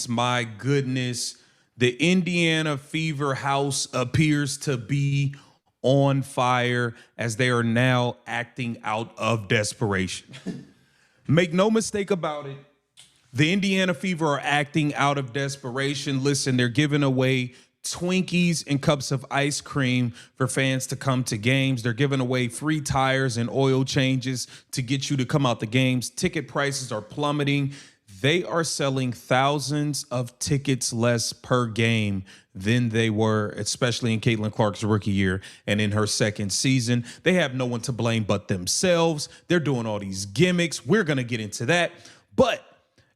My goodness, the Indiana Fever House appears to be on fire as they are now acting out of desperation. Make no mistake about it. The Indiana Fever are acting out of desperation. Listen, they're giving away Twinkies and cups of ice cream for fans to come to games. They're giving away free tires and oil changes to get you to come out the games. Ticket prices are plummeting. They are selling thousands of tickets less per game than they were, especially in Caitlin Clark's rookie year and in her second season. They have no one to blame but themselves. They're doing all these gimmicks. We're going to get into that. But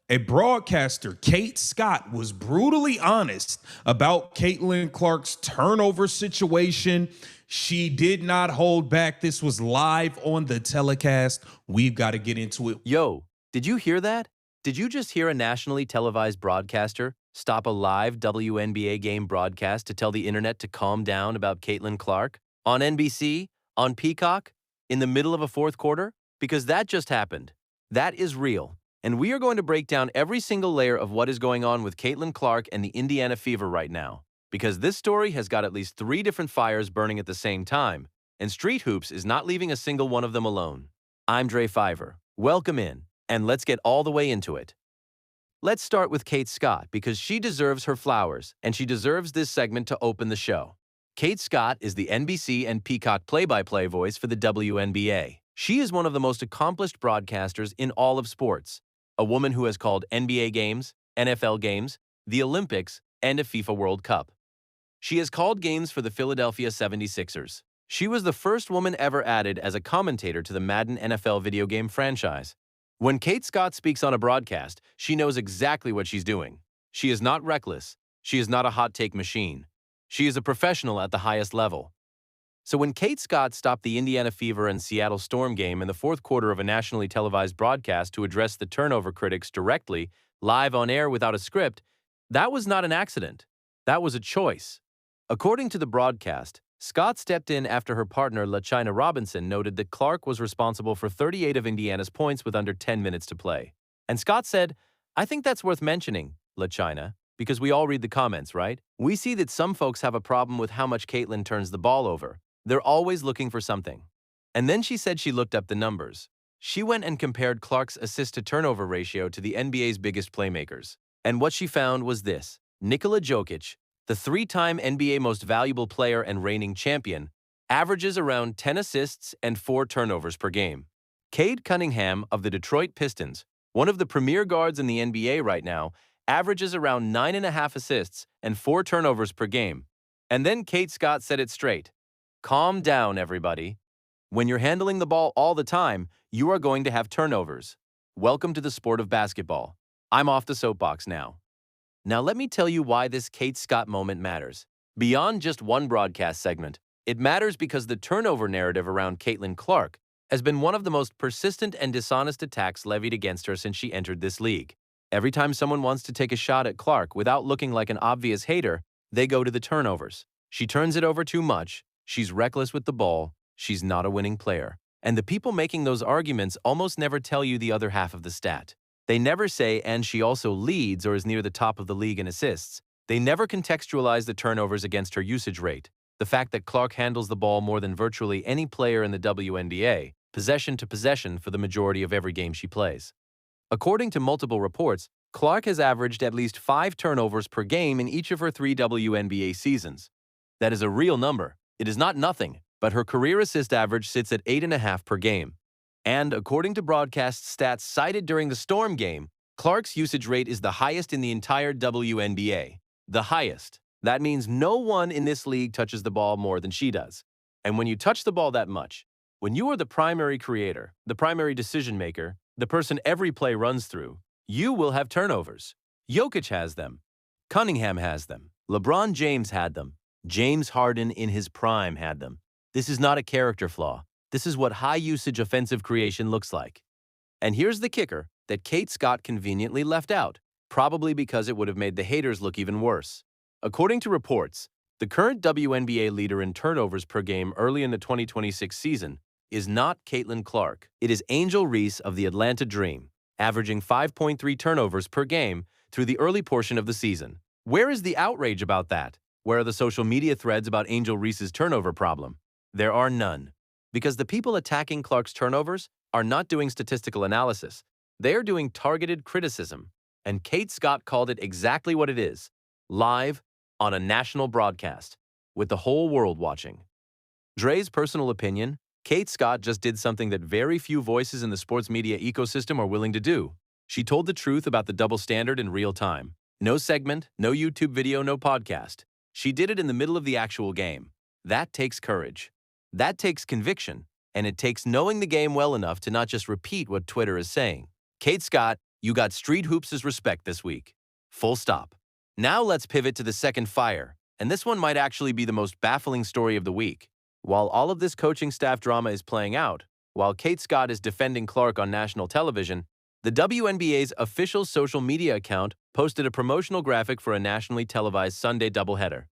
a broadcaster, Kate Scott, was brutally honest about Caitlin Clark's turnover situation. She did not hold back. This was live on the telecast. We've got to get into it. Yo, did you hear that? Did you just hear a nationally televised broadcaster stop a live WNBA game broadcast to tell the internet to calm down about Caitlin Clark? On NBC? On Peacock? In the middle of a fourth quarter? Because that just happened. That is real. And we are going to break down every single layer of what is going on with Caitlin Clark and the Indiana Fever right now. Because this story has got at least 3 different fires burning at the same time, and Street Hoops is not leaving a single one of them alone. I'm Dre Fiver. Welcome in, and let's get all the way into it. Let's start with Kate Scott because she deserves her flowers, and she deserves this segment to open the show. Kate Scott is the NBC and Peacock play-by-play voice for the WNBA. She is one of the most accomplished broadcasters in all of sports. A woman who has called NBA games, NFL games, the Olympics, and a FIFA World Cup. She has called games for the Philadelphia 76ers. She was the first woman ever added as a commentator to the Madden NFL video game franchise. When Kate Scott speaks on a broadcast, she knows exactly what she's doing. She is not reckless. She is not a hot take machine. She is a professional at the highest level. So when Kate Scott stopped the Indiana Fever and Seattle Storm game in the fourth quarter of a nationally televised broadcast to address the turnover critics directly, live on air without a script, that was not an accident. That was a choice. According to the broadcast, Scott stepped in after her partner LaChina Robinson noted that Clark was responsible for 38 of Indiana's points with under 10 minutes to play. And Scott said, "I think that's worth mentioning, LaChina, because we all read the comments, right? We see that some folks have a problem with how much Caitlin turns the ball over. They're always looking for something." And then she said she looked up the numbers. She went and compared Clark's assist-to-turnover ratio to the NBA's biggest playmakers. And what she found was this. Nikola Jokic, the 3-time NBA Most Valuable Player and reigning champion, averages around 10 assists and 4 turnovers per game. Cade Cunningham of the Detroit Pistons, one of the premier guards in the NBA right now, averages around 9.5 assists and 4 turnovers per game. And then Kate Scott said it straight. Calm down, everybody. When you're handling the ball all the time, you are going to have turnovers. Welcome to the sport of basketball. I'm off the soapbox now. Now let me tell you why this Kate Scott moment matters. Beyond just one broadcast segment, it matters because the turnover narrative around Caitlin Clark has been one of the most persistent and dishonest attacks levied against her since she entered this league. Every time someone wants to take a shot at Clark without looking like an obvious hater, they go to the turnovers. She turns it over too much. She's reckless with the ball. She's not a winning player. And the people making those arguments almost never tell you the other half of the stat. They never say, and she also leads or is near the top of the league in assists. They never contextualize the turnovers against her usage rate, the fact that Clark handles the ball more than virtually any player in the WNBA, possession to possession for the majority of every game she plays. According to multiple reports, Clark has averaged at least 5 turnovers per game in each of her 3 WNBA seasons. That is a real number. It is not nothing, but her career assist average sits at 8.5 per game. And according to broadcast stats cited during the Storm game, Clark's usage rate is the highest in the entire WNBA. The highest. That means no one in this league touches the ball more than she does. And when you touch the ball that much, when you are the primary creator, the primary decision maker, the person every play runs through, you will have turnovers. Jokic has them. Cunningham has them. LeBron James had them. James Harden in his prime had them. This is not a character flaw. This is what high-usage offensive creation looks like. And here's the kicker that Kate Scott conveniently left out, probably because it would have made the haters look even worse. According to reports, the current WNBA leader in turnovers per game early in the 2026 season is not Caitlin Clark. It is Angel Reese of the Atlanta Dream, averaging 5.3 turnovers per game through the early portion of the season. Where is the outrage about that? Where are the social media threads about Angel Reese's turnover problem? There are none. Because the people attacking Clark's turnovers are not doing statistical analysis. They are doing targeted criticism. And Kate Scott called it exactly what it is, live on a national broadcast, with the whole world watching. Dre's personal opinion, Kate Scott just did something that very few voices in the sports media ecosystem are willing to do. She told the truth about the double standard in real time. No segment, no YouTube video, no podcast. She did it in the middle of the actual game. That takes courage. That takes conviction. And it takes knowing the game well enough to not just repeat what Twitter is saying. Kate Scott, you got Street Hoops' respect this week. Full stop. Now let's pivot to the second fire. And this one might actually be the most baffling story of the week. While all of this coaching staff drama is playing out, while Kate Scott is defending Clark on national television, the WNBA's official social media account posted a promotional graphic for a nationally televised Sunday doubleheader.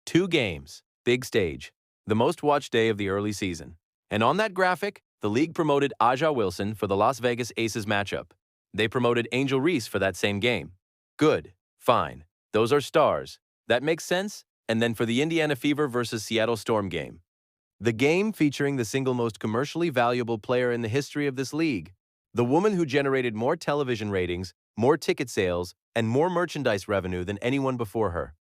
2 games, big stage, the most watched day of the early season. And on that graphic, the league promoted Aja Wilson for the Las Vegas Aces matchup. They promoted Angel Reese for that same game. Good, fine, those are stars. That makes sense. And then for the Indiana Fever versus Seattle Storm game. The game featuring the single most commercially valuable player in the history of this league, the woman who generated more television ratings, more ticket sales, and more merchandise revenue than anyone before her.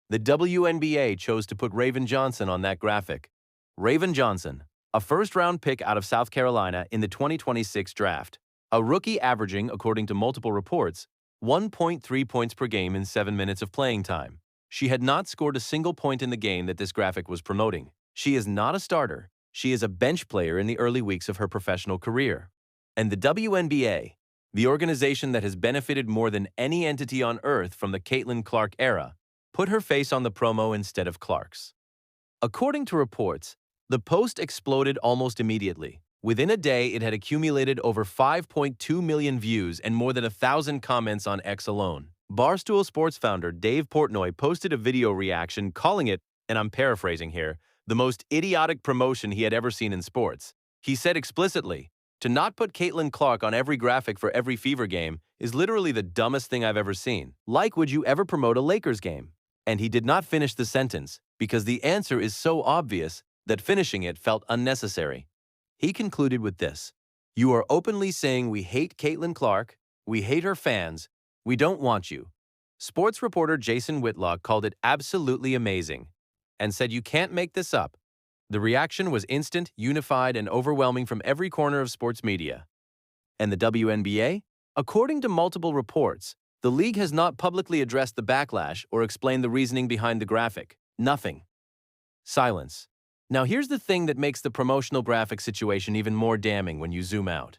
The WNBA chose to put Raven Johnson on that graphic. Raven Johnson, a first-round pick out of South Carolina in the 2026 draft, a rookie averaging, according to multiple reports, 1.3 points per game in 7 minutes of playing time. She had not scored a single point in the game that this graphic was promoting. She is not a starter. She is a bench player in the early weeks of her professional career. And the WNBA, the organization that has benefited more than any entity on earth from the Caitlin Clark era, put her face on the promo instead of Clark's. According to reports, the post exploded almost immediately. Within a day, it had accumulated over 5.2 million views and more than 1,000 comments on X alone. Barstool Sports founder Dave Portnoy posted a video reaction calling it, and I'm paraphrasing here, the most idiotic promotion he had ever seen in sports. He said explicitly, to not put Caitlin Clark on every graphic for every Fever game is literally the dumbest thing I've ever seen. Like, would you ever promote a Lakers game? And he did not finish the sentence because the answer is so obvious that finishing it felt unnecessary. He concluded with this: you are openly saying we hate Caitlin Clark, we hate her fans, we don't want you. Sports reporter Jason Whitlock called it absolutely amazing and said you can't make this up. The reaction was instant, unified, and overwhelming from every corner of sports media. And the WNBA? According to multiple reports, the league has not publicly addressed the backlash or explained the reasoning behind the graphic. Nothing. Silence. Now here's the thing that makes the promotional graphic situation even more damning when you zoom out.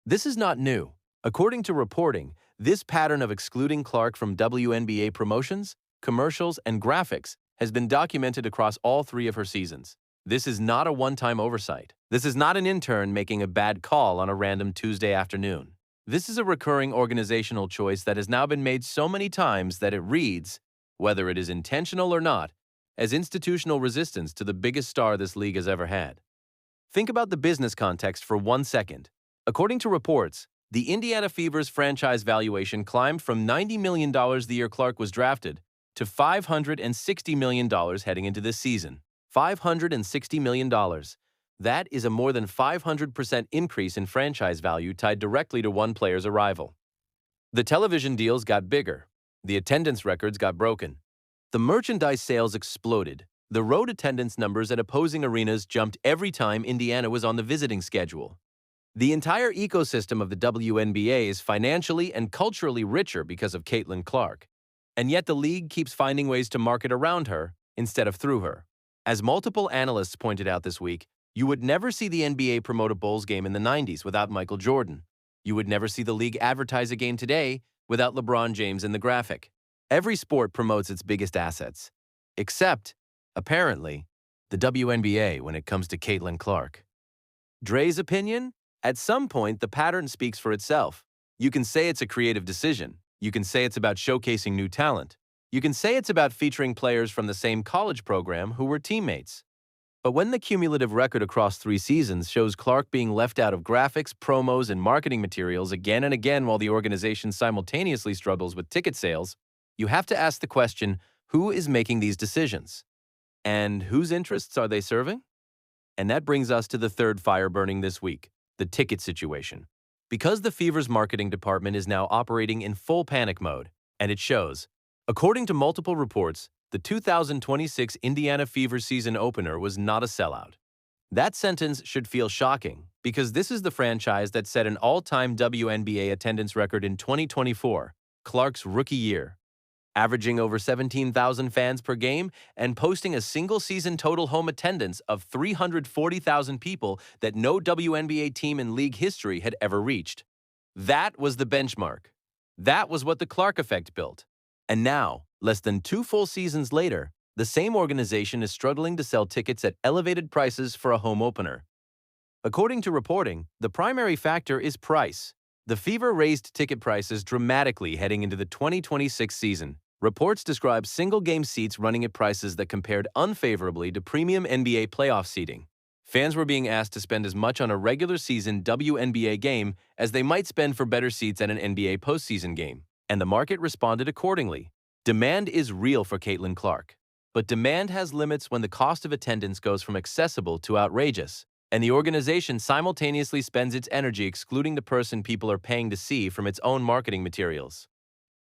This is not new. According to reporting, this pattern of excluding Clark from WNBA promotions, commercials, and graphics has been documented across all 3 of her seasons. This is not a one-time oversight. This is not an intern making a bad call on a random Tuesday afternoon. This is a recurring organizational choice that has now been made so many times that it reads, whether it is intentional or not, as institutional resistance to the biggest star this league has ever had. Think about the business context for 1 second. According to reports, the Indiana Fever's franchise valuation climbed from $90 million the year Clark was drafted to $560 million heading into this season. $560 million. That is a more than 500% increase in franchise value tied directly to one player's arrival. The television deals got bigger. The attendance records got broken. The merchandise sales exploded. The road attendance numbers at opposing arenas jumped every time Indiana was on the visiting schedule. The entire ecosystem of the WNBA is financially and culturally richer because of Caitlin Clark. And yet the league keeps finding ways to market around her instead of through her. As multiple analysts pointed out this week, you would never see the NBA promote a Bulls game in the 90s without Michael Jordan. You would never see the league advertise a game today without LeBron James in the graphic. Every sport promotes its biggest assets, except, apparently, the WNBA when it comes to Caitlin Clark. Dre's opinion? At some point, the pattern speaks for itself. You can say it's a creative decision. You can say it's about showcasing new talent. You can say it's about featuring players from the same college program who were teammates. But when the cumulative record across 3 seasons shows Clark being left out of graphics, promos, and marketing materials again and again while the organization simultaneously struggles with ticket sales, you have to ask the question, who is making these decisions? And whose interests are they serving? And that brings us to the third fire burning this week, the ticket situation. Because the Fever's marketing department is now operating in full panic mode, and it shows. According to multiple reports, the 2026 Indiana Fever season opener was not a sellout. That sentence should feel shocking, because this is the franchise that set an all-time WNBA attendance record in 2024, Clark's rookie year, averaging over 17,000 fans per game and posting a single-season total home attendance of 340,000 people that no WNBA team in league history had ever reached. That was the benchmark. That was what the Clark effect built. And now, less than 2 full seasons later, the same organization is struggling to sell tickets at elevated prices for a home opener. According to reporting, the primary factor is price. The Fever raised ticket prices dramatically heading into the 2026 season. Reports describe single-game seats running at prices that compared unfavorably to premium NBA playoff seating. Fans were being asked to spend as much on a regular season WNBA game as they might spend for better seats at an NBA postseason game, and the market responded accordingly. Demand is real for Caitlin Clark, but demand has limits when the cost of attendance goes from accessible to outrageous, and the organization simultaneously spends its energy excluding the person people are paying to see from its own marketing materials.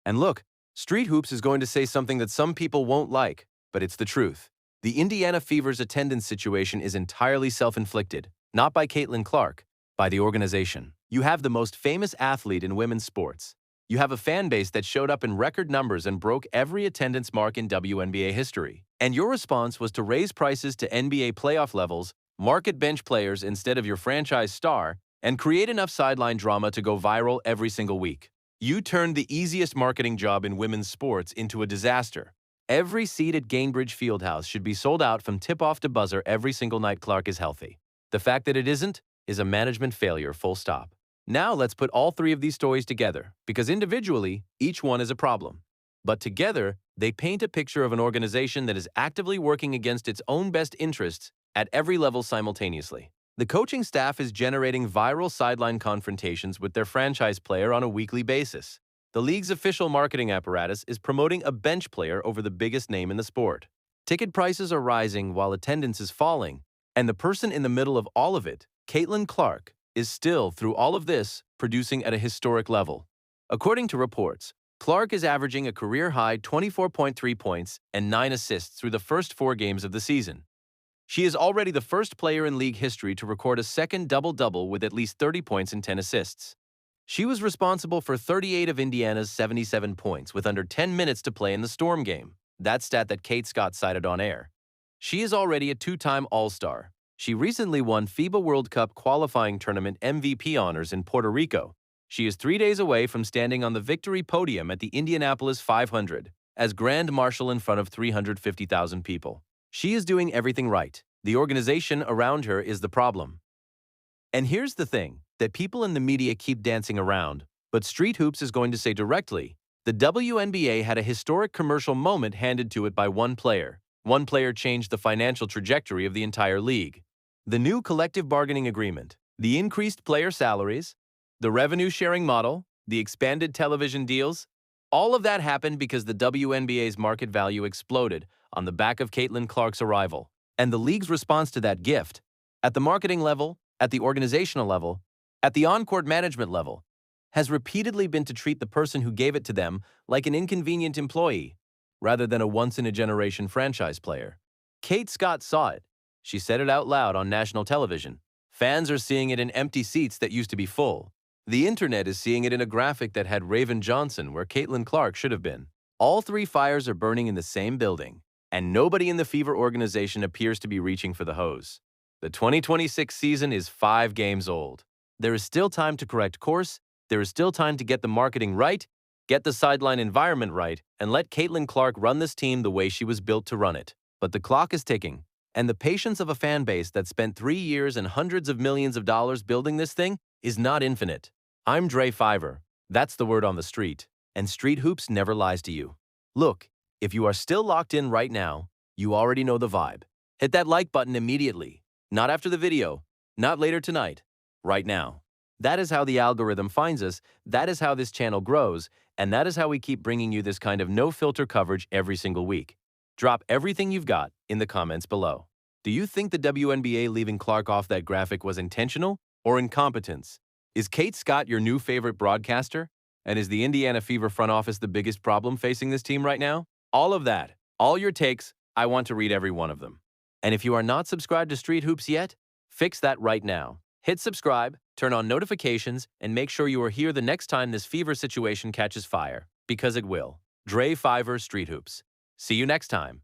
And look, Street Hoops is going to say something that some people won't like, but it's the truth. The Indiana Fever's attendance situation is entirely self-inflicted, not by Caitlin Clark, by the organization. You have the most famous athlete in women's sports. You have a fan base that showed up in record numbers and broke every attendance mark in WNBA history. And your response was to raise prices to NBA playoff levels, market bench players instead of your franchise star, and create enough sideline drama to go viral every single week. You turned the easiest marketing job in women's sports into a disaster. Every seat at Gainbridge Fieldhouse should be sold out from tip-off to buzzer every single night Clark is healthy. The fact that it isn't is a management failure, full stop. Now let's put all 3 of these stories together, because individually, each one is a problem. But together, they paint a picture of an organization that is actively working against its own best interests at every level simultaneously. The coaching staff is generating viral sideline confrontations with their franchise player on a weekly basis. The league's official marketing apparatus is promoting a bench player over the biggest name in the sport. Ticket prices are rising while attendance is falling, and the person in the middle of all of it, Caitlin Clark, is still, through all of this, producing at a historic level. According to reports, Clark is averaging a career-high 24.3 points and 9 assists through the first 4 games of the season. She is already the first player in league history to record a second double-double with at least 30 points and 10 assists. She was responsible for 38 of Indiana's 77 points with under 10 minutes to play in the Storm game, that stat that Kate Scott cited on air. She is already a 2-time All-Star. She recently won FIBA World Cup qualifying tournament MVP honors in Puerto Rico. She is 3 days away from standing on the victory podium at the Indianapolis 500 as Grand Marshal in front of 350,000 people. She is doing everything right. The organization around her is the problem. And here's the thing that people in the media keep dancing around, but Street Hoops is going to say directly, the WNBA had a historic commercial moment handed to it by one player. One player changed the financial trajectory of the entire league. The new collective bargaining agreement, the increased player salaries, the revenue-sharing model, the expanded television deals, all of that happened because the WNBA's market value exploded on the back of Caitlin Clark's arrival. And the league's response to that gift, at the marketing level, at the organizational level, at the on-court management level, has repeatedly been to treat the person who gave it to them like an inconvenient employee, rather than a once-in-a-generation franchise player. Kate Scott saw it. She said it out loud on national television. Fans are seeing it in empty seats that used to be full. The internet is seeing it in a graphic that had Raven Johnson where Caitlin Clark should have been. All 3 fires are burning in the same building, and nobody in the Fever organization appears to be reaching for the hose. The 2026 season is 5 games old. There is still time to correct course, there is still time to get the marketing right, get the sideline environment right, and let Caitlin Clark run this team the way she was built to run it. But the clock is ticking, and the patience of a fan base that spent 3 years and hundreds of millions of dollars building this thing is not infinite. I'm Dre Fiver. That's the word on the street, and Street Hoops never lies to you. Look, if you are still locked in right now, you already know the vibe. Hit that like button immediately. Not after the video, not later tonight, right now. That is how the algorithm finds us, that is how this channel grows, and that is how we keep bringing you this kind of no-filter coverage every single week. Drop everything you've got in the comments below. Do you think the WNBA leaving Clark off that graphic was intentional or incompetence? Is Kate Scott your new favorite broadcaster? And is the Indiana Fever front office the biggest problem facing this team right now? All of that, all your takes, I want to read every one of them. And if you are not subscribed to Street Hoops yet, fix that right now. Hit subscribe, turn on notifications, and make sure you are here the next time this fever situation catches fire, because it will. Dre Fiver Street Hoops. See you next time.